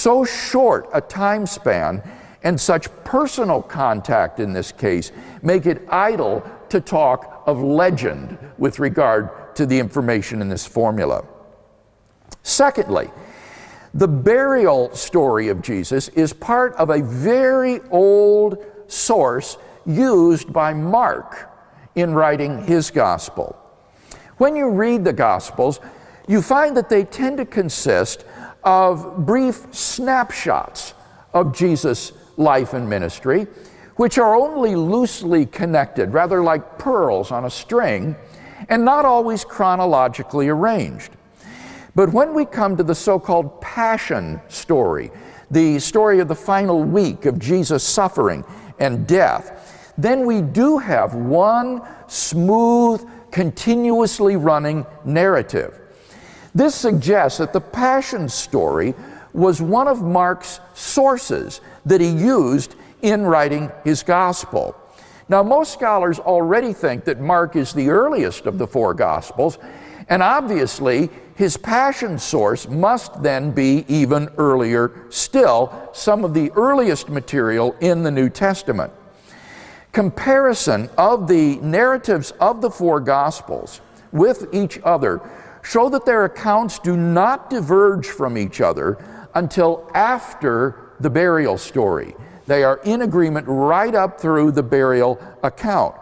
so short a time span and such personal contact in this case make it idle to talk of legend with regard to the information in this formula. Secondly, the burial story of Jesus is part of a very old source used by Mark in writing his gospel. When you read the Gospels, you find that they tend to consist of brief snapshots of Jesus' life and ministry, which are only loosely connected, rather like pearls on a string, and not always chronologically arranged. But when we come to the so-called Passion story, the story of the final week of Jesus' suffering and death, then we do have one smooth, continuously running narrative. This suggests that the Passion story was one of Mark's sources that he used in writing his gospel. Now, most scholars already think that Mark is the earliest of the four gospels, and obviously his Passion source must then be even earlier still, some of the earliest material in the New Testament. Comparison of the narratives of the four gospels with each other show that their accounts do not diverge from each other until after the burial story. They are in agreement right up through the burial account.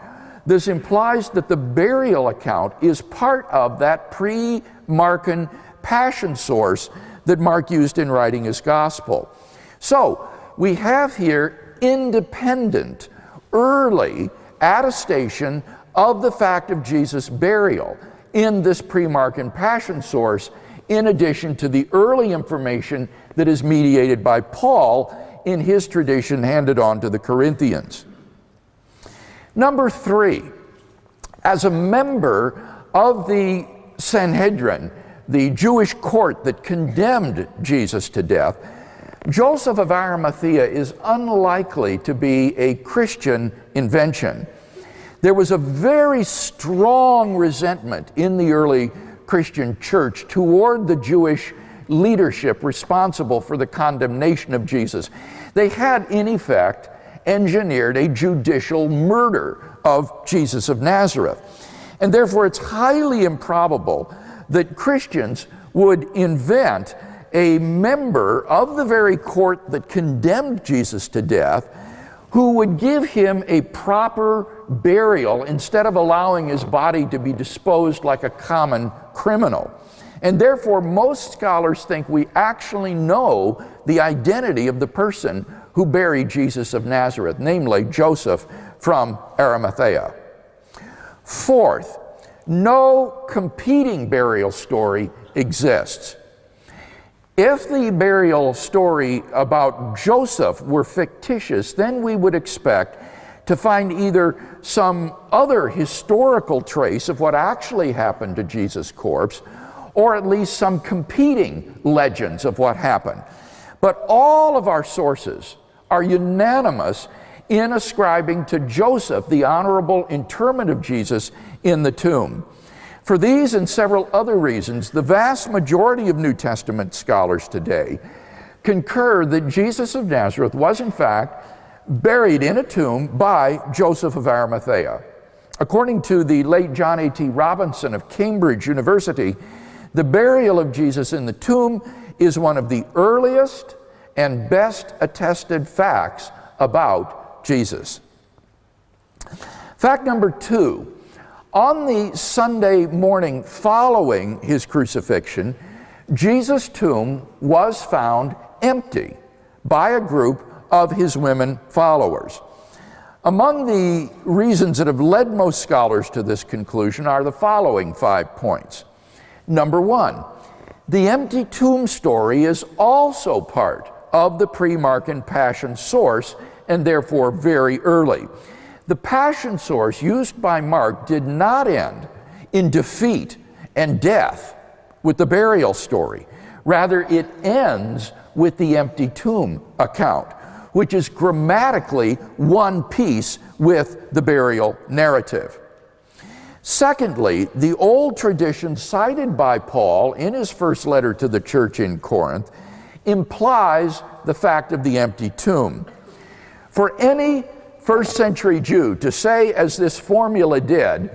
This implies that the burial account is part of that pre-Markan Passion source that Mark used in writing his gospel. So we have here independent, early attestation of the fact of Jesus' burial in this pre-Markan Passion source, in addition to the early information that is mediated by Paul in his tradition handed on to the Corinthians. Number three, as a member of the Sanhedrin, the Jewish court that condemned Jesus to death, Joseph of Arimathea is unlikely to be a Christian invention. There was a very strong resentment in the early Christian church toward the Jewish leadership responsible for the condemnation of Jesus. They had, in effect, engineered a judicial murder of Jesus of Nazareth. And therefore, it's highly improbable that Christians would invent a member of the very court that condemned Jesus to death who would give him a proper burial instead of allowing his body to be disposed like a common criminal. And therefore, most scholars think we actually know the identity of the person who buried Jesus of Nazareth, namely Joseph from Arimathea. Fourth, no competing burial story exists. If the burial story about Joseph were fictitious, then we would expect to find either some other historical trace of what actually happened to Jesus' corpse, or at least some competing legends of what happened. But all of our sources are unanimous in ascribing to Joseph the honorable interment of Jesus in the tomb. For these and several other reasons, the vast majority of New Testament scholars today concur that Jesus of Nazareth was in fact buried in a tomb by Joseph of Arimathea. According to the late John A.T. Robinson of Cambridge University, the burial of Jesus in the tomb is one of the earliest and best attested facts about Jesus. Fact number two, on the Sunday morning following his crucifixion, Jesus' tomb was found empty by a group of his women followers. Among the reasons that have led most scholars to this conclusion are the following 5 points. Number one, the empty tomb story is also part of the pre-Markan Passion source and therefore very early. The Passion source used by Mark did not end in defeat and death with the burial story. Rather, it ends with the empty tomb account, which is grammatically one piece with the burial narrative. Secondly, the old tradition cited by Paul in his first letter to the church in Corinth implies the fact of the empty tomb. For any first century Jew to say, as this formula did,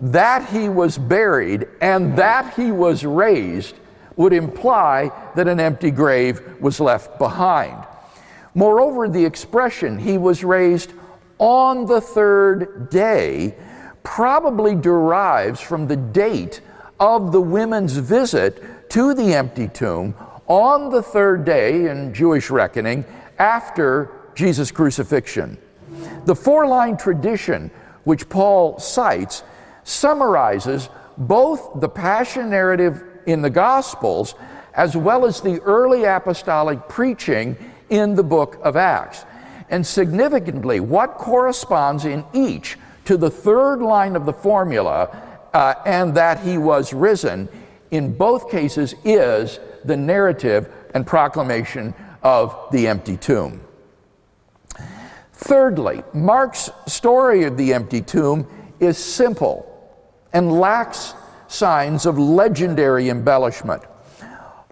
that he was buried and that he was raised would imply that an empty grave was left behind. Moreover, the expression, he was raised on the third day, probably derives from the date of the women's visit to the empty tomb on the third day in Jewish reckoning after Jesus' crucifixion. The four-line tradition which Paul cites summarizes both the Passion narrative in the Gospels as well as the early apostolic preaching in the book of Acts. And significantly, what corresponds in each to the third line of the formula, and that he was risen, in both cases is the narrative and proclamation of the empty tomb. Thirdly, Mark's story of the empty tomb is simple and lacks signs of legendary embellishment.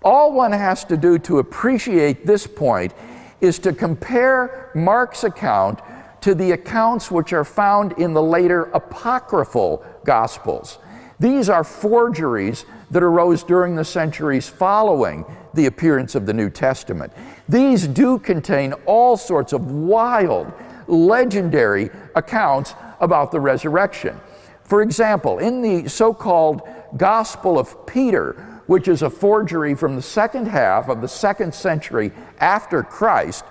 All one has to do to appreciate this point is to compare Mark's account to the accounts which are found in the later apocryphal Gospels. These are forgeries that arose during the centuries following the appearance of the New Testament. These do contain all sorts of wild, legendary accounts about the resurrection. For example, in the so-called Gospel of Peter, which is a forgery from the second half of the 2nd century after Christ,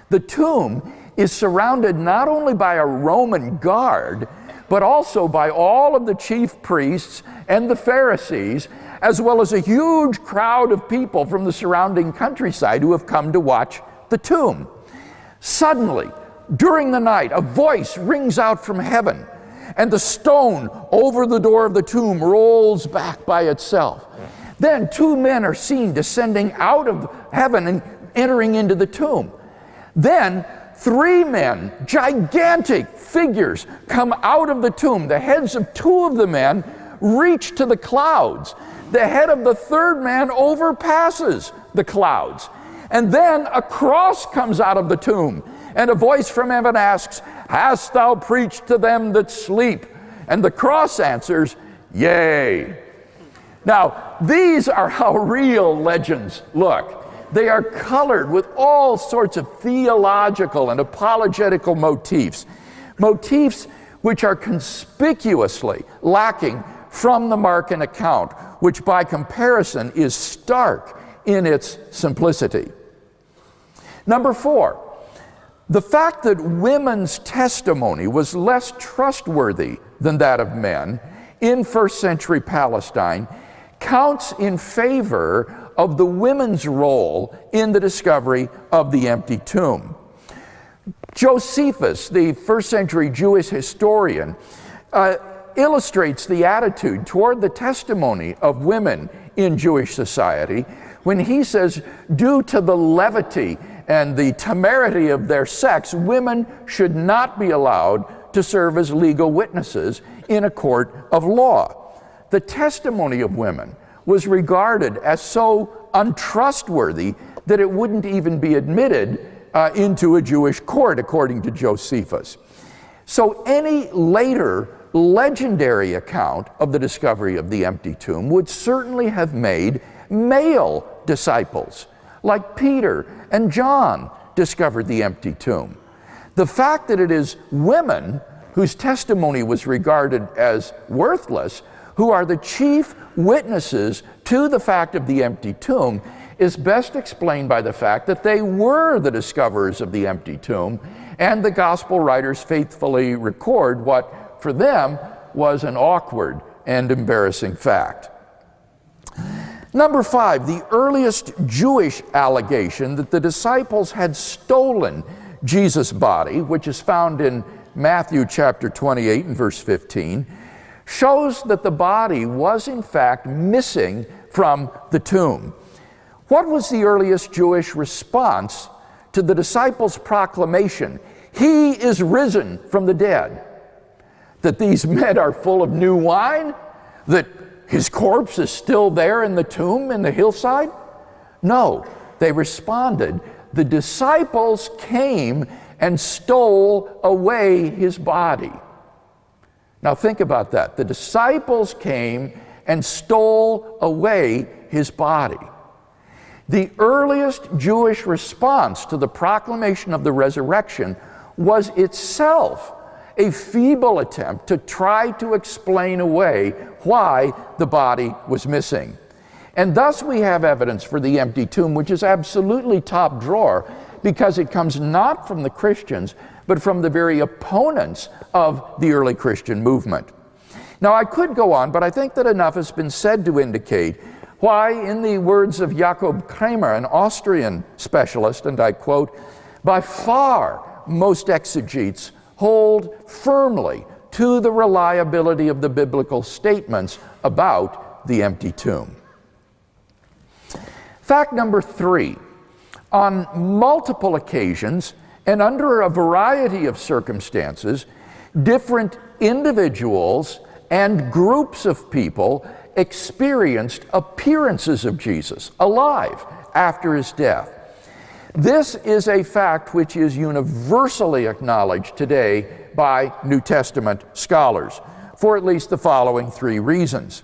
the tomb is surrounded not only by a Roman guard, but also by all of the chief priests and the Pharisees, as well as a huge crowd of people from the surrounding countryside who have come to watch the tomb. Suddenly, during the night, a voice rings out from heaven, and the stone over the door of the tomb rolls back by itself. Then 2 men are seen descending out of heaven and entering into the tomb. Then 3 men, gigantic figures, come out of the tomb. The heads of 2 of the men reach to the clouds. The head of the 3rd man overpasses the clouds. And then a cross comes out of the tomb, and a voice from heaven asks, "Hast thou preached to them that sleep?" And the cross answers, "Yea." Now, these are how real legends look. They are colored with all sorts of theological and apologetical motifs, motifs which are conspicuously lacking from the Markan account, which by comparison is stark in its simplicity. Number 4, the fact that women's testimony was less trustworthy than that of men in 1st century Palestine counts in favor of the women's role in the discovery of the empty tomb. Josephus, the 1st century Jewish historian, illustrates the attitude toward the testimony of women in Jewish society when he says, due to the levity and the temerity of their sex, women should not be allowed to serve as legal witnesses in a court of law. The testimony of women was regarded as so untrustworthy that it wouldn't even be admitted into a Jewish court, according to Josephus. So any later legendary account of the discovery of the empty tomb would certainly have made male disciples, like Peter and John, discovered the empty tomb. The fact that it is women whose testimony was regarded as worthless, who are the chief witnesses to the fact of the empty tomb, is best explained by the fact that they were the discoverers of the empty tomb, and the gospel writers faithfully record what for them was an awkward and embarrassing fact. Number 5, the earliest Jewish allegation that the disciples had stolen Jesus' body, which is found in Matthew chapter 28 and verse 15, shows that the body was in fact missing from the tomb. What was the earliest Jewish response to the disciples' proclamation, "He is risen from the dead"? That these men are full of new wine? That his corpse is still there in the tomb in the hillside? No, They responded, "The disciples came and stole away his body." Now think about that. The disciples came and stole away his body. The earliest Jewish response to the proclamation of the resurrection was itself a feeble attempt to try to explain away why the body was missing. And thus we have evidence for the empty tomb, which is absolutely top drawer, because it comes not from the Christians, but from the very opponents of the early Christian movement. Now I could go on, but I think that enough has been said to indicate why, in the words of Jakob Kramer, an Austrian specialist, and I quote, "By far most exegetes hold firmly to the reliability of the biblical statements about the empty tomb." Fact number 3, on multiple occasions and under a variety of circumstances, different individuals and groups of people experienced appearances of Jesus alive after his death. This is a fact which is universally acknowledged today by New Testament scholars for at least the following 3 reasons.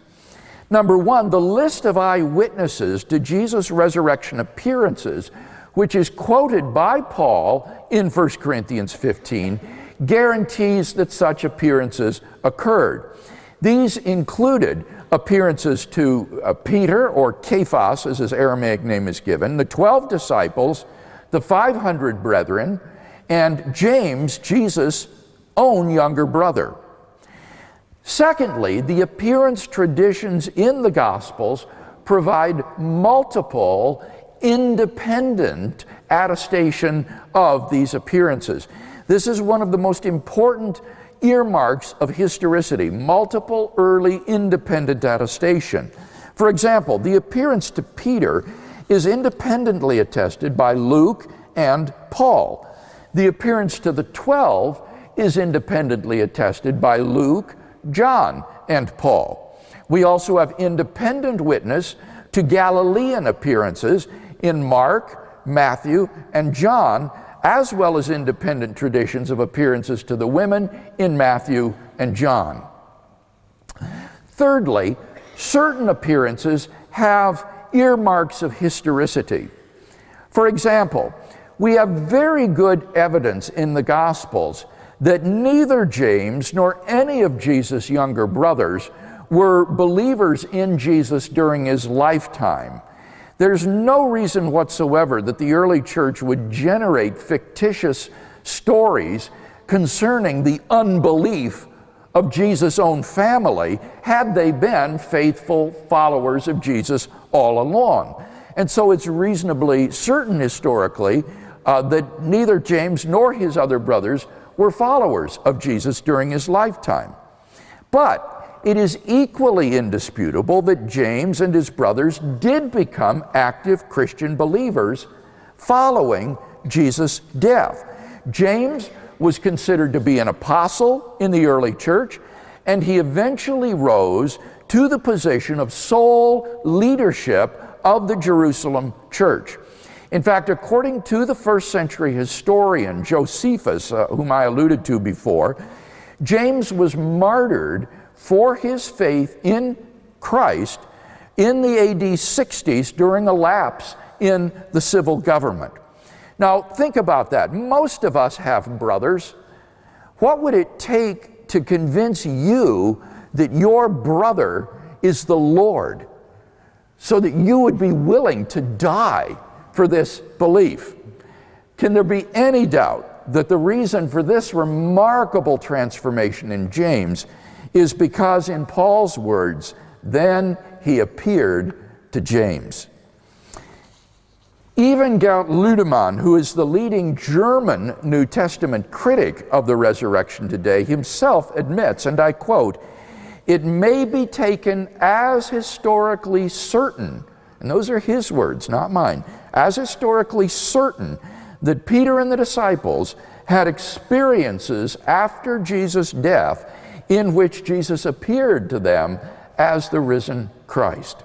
Number 1, the list of eyewitnesses to Jesus' resurrection appearances, which is quoted by Paul in 1 Corinthians 15, guarantees that such appearances occurred. These included appearances to Peter, or Cephas as his Aramaic name is given, the 12 disciples, the 500 brethren, and James, Jesus' own younger brother. Secondly, the appearance traditions in the Gospels provide multiple independent attestation of these appearances. This is one of the most important earmarks of historicity, multiple early independent attestation. For example, the appearance to Peter is independently attested by Luke and Paul. The appearance to the 12 is independently attested by Luke, John, and Paul. We also have independent witness to Galilean appearances in Mark, Matthew, and John, as well as independent traditions of appearances to the women in Matthew and John. Thirdly, certain appearances have earmarks of historicity. For example, we have very good evidence in the Gospels that neither James nor any of Jesus' younger brothers were believers in Jesus during his lifetime. There's no reason whatsoever that the early church would generate fictitious stories concerning the unbelief of Jesus' own family had they been faithful followers of Jesus all along. And so it's reasonably certain historically that neither James nor his other brothers were followers of Jesus during his lifetime. But it is equally indisputable that James and his brothers did become active Christian believers following Jesus' death. James was considered to be an apostle in the early church, and he eventually rose to the position of sole leadership of the Jerusalem church. In fact, according to the first century historian Josephus, whom I alluded to before, James was martyred for his faith in Christ in the AD 60s during a lapse in the civil government. Now, think about that. Most of us have brothers. What would it take to convince you that your brother is the Lord so that you would be willing to die for this belief? Can there be any doubt that the reason for this remarkable transformation in James is because, in Paul's words, then he appeared to James. Even Gerd Ludemann, who is the leading German New Testament critic of the resurrection today, himself admits, and I quote, "It may be taken as historically certain," and those are his words, not mine, "as historically certain that Peter and the disciples had experiences after Jesus' death in which Jesus appeared to them as the risen Christ."